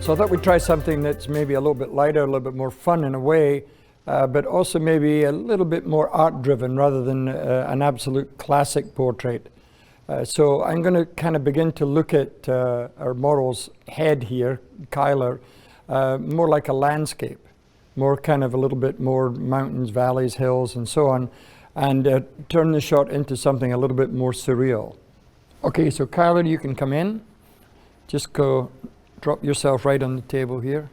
So I thought we'd try something that's maybe a little bit lighter, a little bit more fun in a way, but also maybe a little bit more art-driven rather than an absolute classic portrait. So I'm going to kind of begin to look at our model's head here, Kyler, more like a landscape, more kind of a little bit more mountains, valleys, hills, and so on, and turn the shot into something a little bit more surreal. Okay, so Kyler, you can come in. Just go drop yourself right on the table here.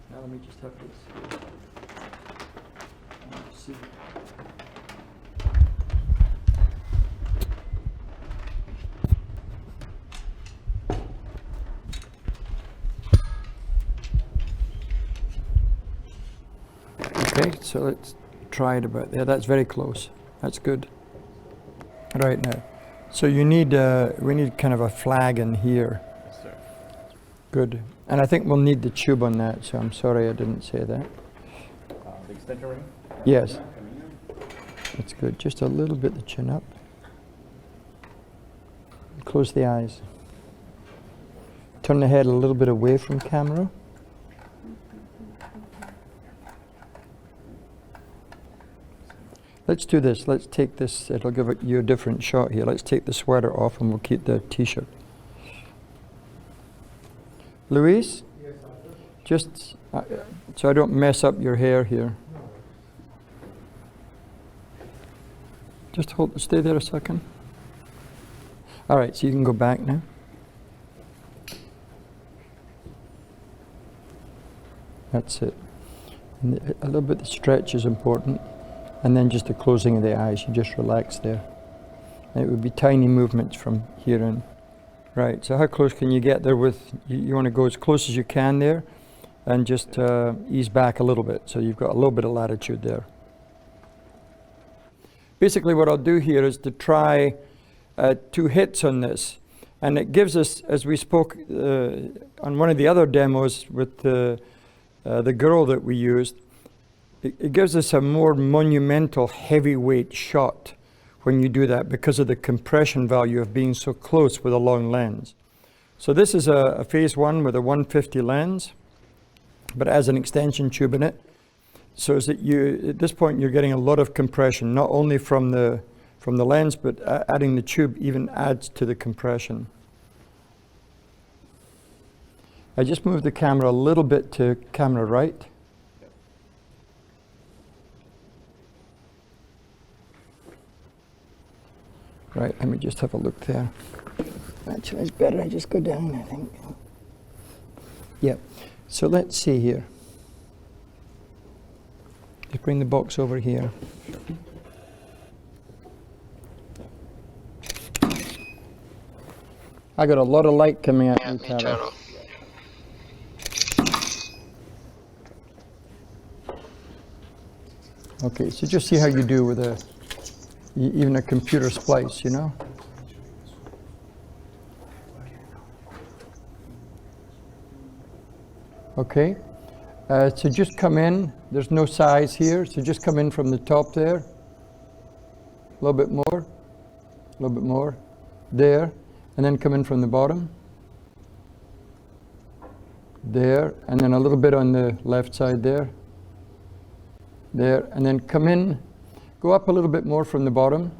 Now let me just have this. See. Okay, so let's try it about there. That's very close. That's good. Right now. So you need, we need kind of a flag in here. Yes, sir. Good. And I think we'll need the tube on that, so I'm sorry I didn't say that. The extension ring? Yes. That's good. Just a little bit the chin up. Close the eyes. Turn the head a little bit away from camera. Let's do this. Let's take this. It'll give you a different shot here. Let's take the sweater off and we'll keep the t-shirt. Luis? Yes, just so I don't mess up your hair here. Just stay there a second. All right, so you can go back now. That's it. And a little bit of stretch is important. And then just the closing of the eyes, you just relax there. And it would be tiny movements from here in. Right, so how close can you get there with, you want to go as close as you can there, and just ease back a little bit, so you've got a little bit of latitude there. Basically what I'll do here is to try 2 hits on this. And it gives us, as we spoke on one of the other demos with the girl that we used, it gives us a more monumental heavyweight shot when you do that because of the compression value of being so close with a long lens. So this is a phase 1 with a 150 lens, but it has an extension tube in it. So is that at this point you're getting a lot of compression, not only from the lens, but adding the tube even adds to the compression. I just moved the camera a little bit to camera right. Right, let me just have a look there. Actually, it's better I just go down, I think. Yep, so let's see here. Just bring the box over here. I got a lot of light coming out of the camera. Okay, so just see how you do with even a computer splice, you know? Okay, so just come in. There's no size here, so just come in from the top there. A little bit more, a little bit more, there, and then come in from the bottom. There, and then a little bit on the left side there. There, and then come in. Go up a little bit more from the bottom.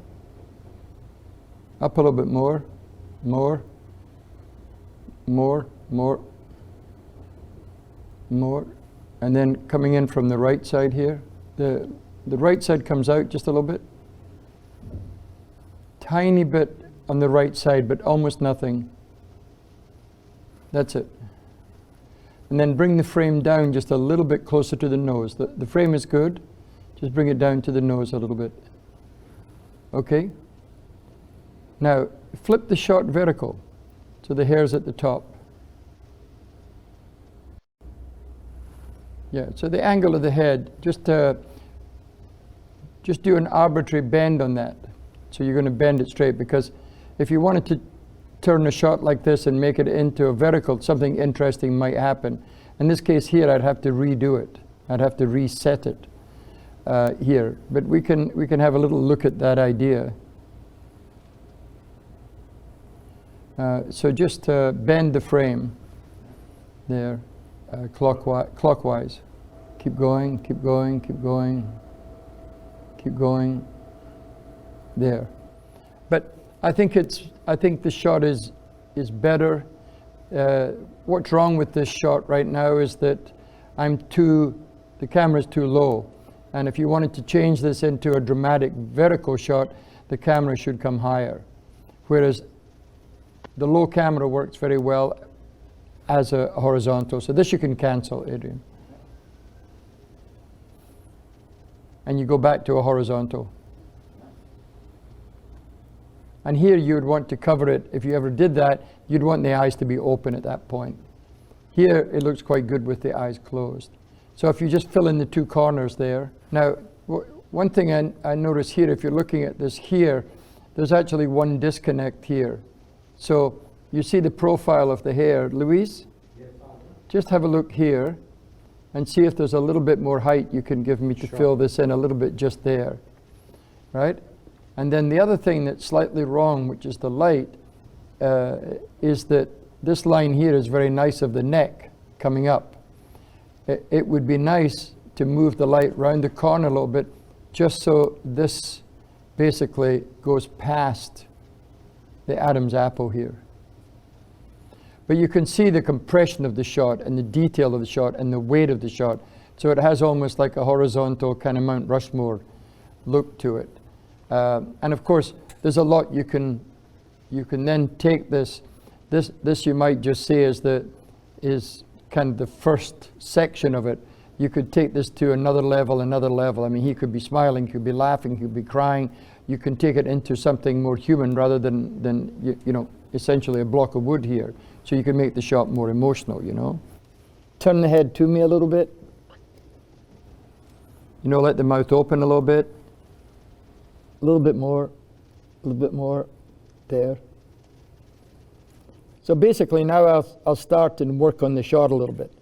Up a little bit more. More. More. More. More. And then coming in from the right side here. The right side comes out just a little bit. Tiny bit on the right side, but almost nothing. That's it. And then bring the frame down just a little bit closer to the nose. The frame is good. Just bring it down to the nose a little bit. Okay? Now, flip the shot vertical, so the hair's at the top. Yeah, so the angle of the head, just do an arbitrary bend on that. So you're going to bend it straight, because if you wanted turn a shot like this and make it into a vertical, something interesting might happen. In this case here, I'd have to redo it. I'd have to reset it here. But we can have a little look at that idea. So just bend the frame there, clockwise. Keep going, keep going, keep going, keep going. There. But I think the shot is better. What's wrong with this shot right now is that the camera's too low. And if you wanted to change this into a dramatic vertical shot, the camera should come higher. Whereas the low camera works very well as a horizontal. So this you can cancel, Adrian. And you go back to a horizontal. And here you would want to cover it. If you ever did that, you'd want the eyes to be open at that point. Here it looks quite good with the eyes closed. So if you just fill in the two corners there. Now, one thing I notice here, if you're looking at this here, there's actually one disconnect here. So you see the profile of the hair. Luis, just have a look here and see if there's a little bit more height you can give me to fill this in a little bit just there, right? And then the other thing that's slightly wrong, which is the light, is that this line here is very nice of the neck coming up. It would be nice to move the light round the corner a little bit, just so this basically goes past the Adam's apple here. But you can see the compression of the shot and the detail of the shot and the weight of the shot. So it has almost like a horizontal kind of Mount Rushmore look to it. And of course, there's a lot you can then take this you might just say is kind of the first section of it. You could take this to another level. I mean, he could be smiling, he could be laughing, he could be crying. You can take it into something more human rather than you know, essentially a block of wood here. So you can make the shot more emotional, you know. Turn the head to me a little bit. You know, let the mouth open a little bit. A little bit more, there. So basically now I'll start and work on the shot a little bit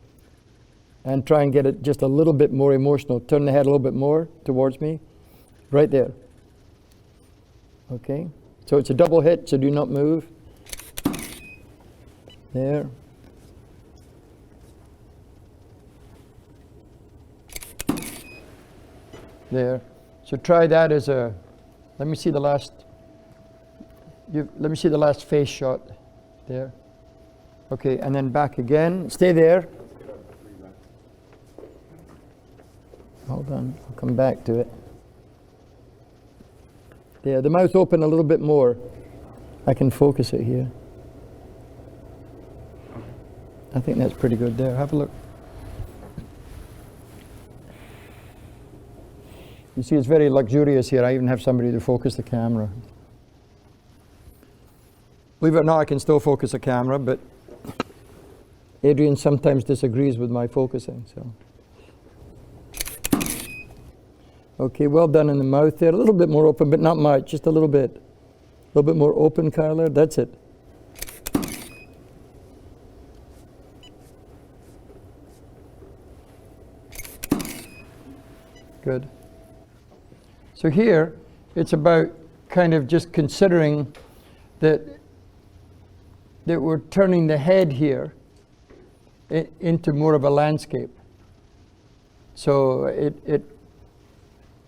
and try and get it just a little bit more emotional. Turn the head a little bit more towards me, right there. Okay, so it's a double hit, so do not move. There. There. So try that as a, let me see the last face shot there. Okay, and then back again. Stay there. Hold on, I'll come back to it. There, the mouth open a little bit more. I can focus it here. I think that's pretty good there. Have a look. You see, it's very luxurious here. I even have somebody to focus the camera. Believe it or not, I can still focus a camera, but Adrian sometimes disagrees with my focusing. So, okay, well done in the mouth there. A little bit more open, but not much. Just a little bit. A little bit more open, Kyler. That's it. Good. So here, it's about kind of just considering that we're turning the head here into more of a landscape. So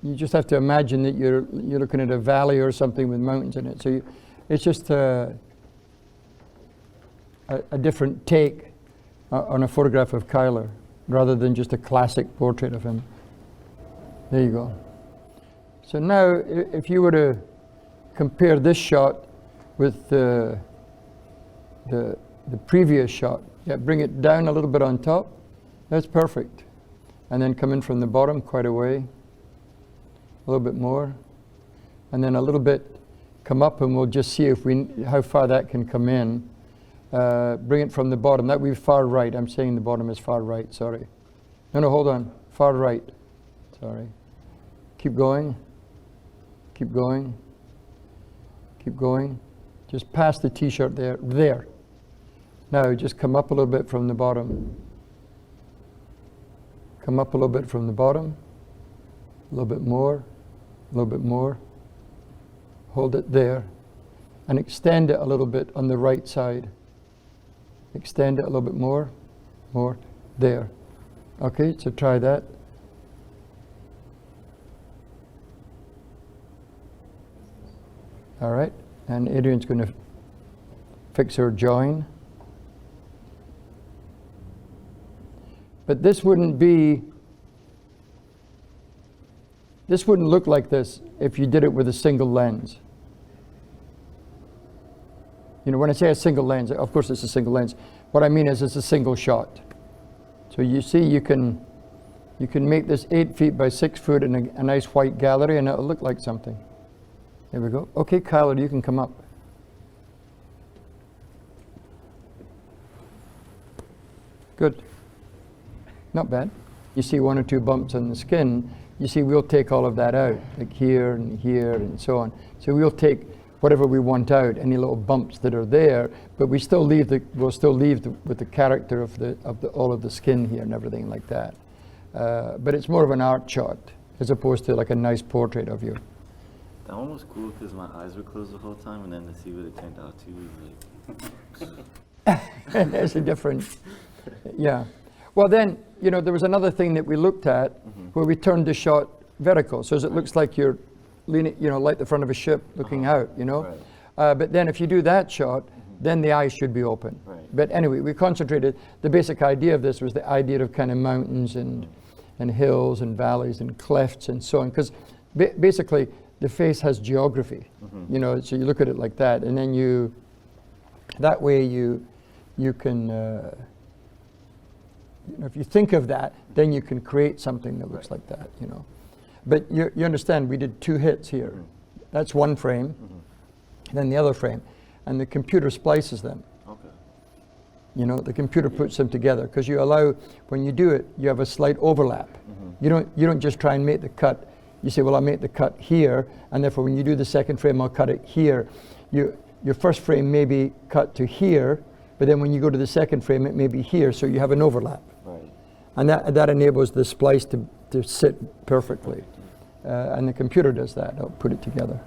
you just have to imagine that you're looking at a valley or something with mountains in it. So it's just a different take on a photograph of Kyler rather than just a classic portrait of him. There you go. So now, if you were to compare this shot with the previous shot, yeah, bring it down a little bit on top. That's perfect. And then come in from the bottom quite a way. A little bit more. And then a little bit come up, and we'll just see how far that can come in. Bring it from the bottom. That would be far right. I'm saying the bottom is far right, sorry. No, hold on. Far right. Sorry. Keep going. Keep going. Keep going. Just past the t-shirt there. There. Now just come up a little bit from the bottom. Come up a little bit from the bottom. A little bit more. A little bit more. Hold it there. And extend it a little bit on the right side. Extend it a little bit more. More. There. Okay, so try that. All right, and Adrian's going to fix her join. But this wouldn't look like this if you did it with a single lens. You know, when I say a single lens, of course it's a single lens. What I mean is it's a single shot. So you see, you can make this 8 feet by 6 foot in a nice white gallery, and it'll look like something. There we go. Okay, Kyler, you can come up. Good. Not bad. You see 1 or 2 bumps on the skin. You see, we'll take all of that out, like here and so on. So we'll take whatever we want out, any little bumps that are there, but we'll still leave with the character of all of the skin here and everything like that. But it's more of an art shot as opposed to like a nice portrait of you. That one was cool because my eyes were closed the whole time, and then to see what it turned out to was like. There's a difference. Yeah. Well, then, you know, there was another thing that we looked at where we turned the shot vertical, so as it looks like you're leaning, you know, like the front of a ship looking out, you know. Right. But then if you do that shot, then the eyes should be open. Right. But anyway, we concentrated, the basic idea of this was the idea of kind of mountains and hills and valleys and clefts and so on, because basically the face has geography, you know, so you look at it like that, and then that way you can, you know, if you think of that, then you can create something that looks like that, you know. But you understand, we did 2 hits here. That's one frame, then the other frame, and the computer splices them. Okay. You know, the computer puts them together, because you allow, when you do it, you have a slight overlap. You don't just try and make the cut. You say, well, I'll make the cut here, and therefore when you do the second frame, I'll cut it here. Your first frame may be cut to here, but then when you go to the second frame, it may be here, so you have an overlap. Right. And that enables the splice to sit perfectly. And the computer does that. I'll put it together.